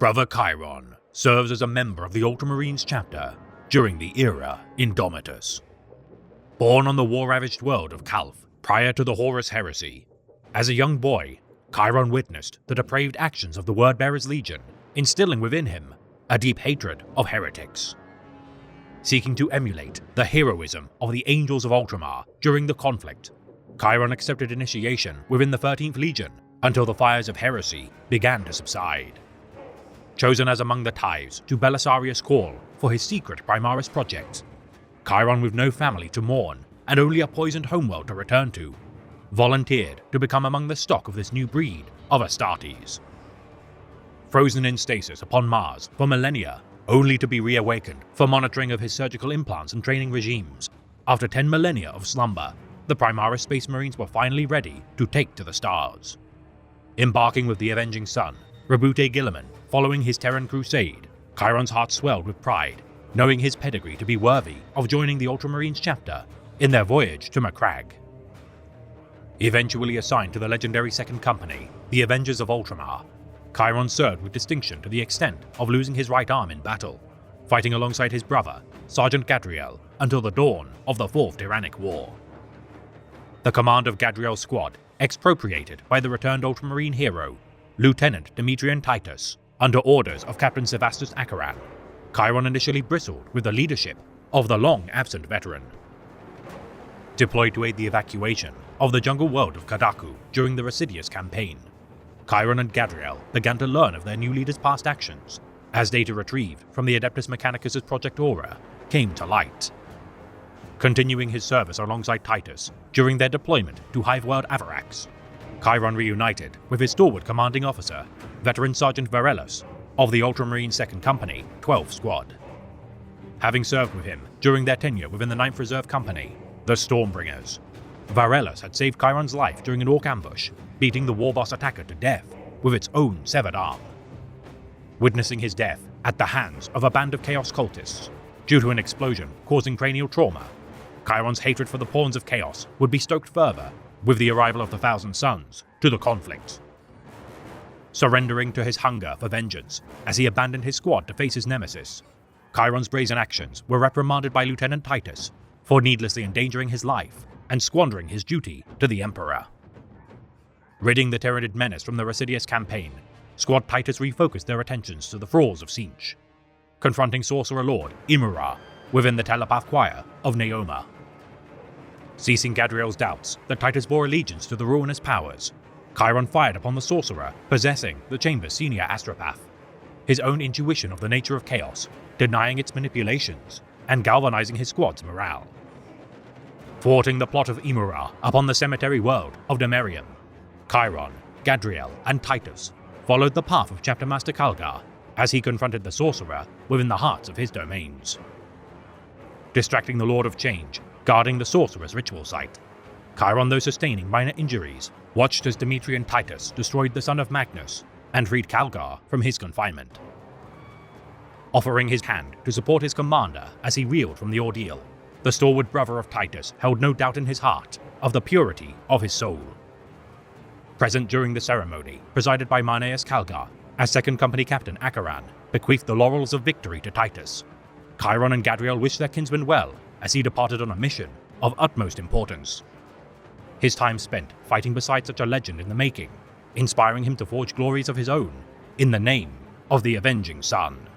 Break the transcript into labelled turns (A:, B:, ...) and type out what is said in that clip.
A: Brother Chiron serves as a member of the Ultramarines chapter during the era Indomitus. Born on the war-ravaged world of Calth prior to the Horus Heresy, as a young boy, Chiron witnessed the depraved actions of the Wordbearers Legion, instilling within him a deep hatred of heretics. Seeking to emulate the heroism of the Angels of Ultramar during the conflict, Chiron accepted initiation within the 13th Legion until the fires of heresy began to subside. Chosen as among the tithes to Belisarius' call for his secret Primaris project, Chiron, with no family to mourn and only a poisoned homeworld to return to, volunteered to become among the stock of this new breed of Astartes. Frozen in stasis upon Mars for millennia, only to be reawakened for monitoring of his surgical implants and training regimes, after 10 millennia of slumber, the Primaris Space Marines were finally ready to take to the stars. Embarking with the Avenging Sun, Rabute Guilliman, following his Terran crusade, Chiron's heart swelled with pride, knowing his pedigree to be worthy of joining the Ultramarines chapter in their voyage to Macragge. Eventually assigned to the legendary Second Company, the Avengers of Ultramar, Chiron served with distinction to the extent of losing his right arm in battle, fighting alongside his brother, Sergeant Gadriel, until the dawn of the Fourth Tyrannic War. The command of Gadriel's squad expropriated by the returned Ultramarine hero, Lieutenant Demetrian Titus, under orders of Captain Sevastus Acheran, Chiron initially bristled with the leadership of the long-absent veteran. Deployed to aid the evacuation of the jungle world of Kadaku during the Residius campaign, Chiron and Gadriel began to learn of their new leader's past actions, as data retrieved from the Adeptus Mechanicus' Project Aura came to light. Continuing his service alongside Titus during their deployment to Hiveworld Avarax, Chiron reunited with his stalwart commanding officer, Veteran Sergeant Varellus, of the Ultramarine 2nd Company, 12th Squad. Having served with him during their tenure within the 9th Reserve Company, the Stormbringers, Varellus had saved Chiron's life during an orc ambush, beating the Warboss attacker to death with its own severed arm. Witnessing his death at the hands of a band of Chaos cultists, due to an explosion causing cranial trauma, Chiron's hatred for the Pawns of Chaos would be stoked further with the arrival of the Thousand Sons to the conflict. Surrendering to his hunger for vengeance as he abandoned his squad to face his nemesis, Chiron's brazen actions were reprimanded by Lieutenant Titus for needlessly endangering his life and squandering his duty to the Emperor. Ridding the Tyranid menace from the Residius campaign, Squad Titus refocused their attentions to the thralls of Tzeentch, confronting Sorcerer Lord Imura within the Telepath Choir of Neoma. Ceasing Gadriel's doubts that Titus bore allegiance to the ruinous powers, Chiron fired upon the sorcerer possessing the Chamber's senior astropath, his own intuition of the nature of chaos, denying its manipulations and galvanizing his squad's morale. Thwarting the plot of Imura upon the cemetery world of Demerium, Chiron, Gadriel, and Titus followed the path of Chapter Master Calgar as he confronted the sorcerer within the hearts of his domains. Distracting the Lord of Change, guarding the sorcerer's ritual site, Chiron, though sustaining minor injuries, watched as Demetrian Titus destroyed the son of Magnus and freed Calgar from his confinement. Offering his hand to support his commander as he reeled from the ordeal, the stalwart brother of Titus held no doubt in his heart of the purity of his soul. Present during the ceremony, presided by Marneus Calgar, as 2nd Company Captain Acheran bequeathed the laurels of victory to Titus, Chiron and Gadriel wished their kinsman well as he departed on a mission of utmost importance. His time spent fighting beside such a legend in the making, inspiring him to forge glories of his own in the name of the Avenging Sun.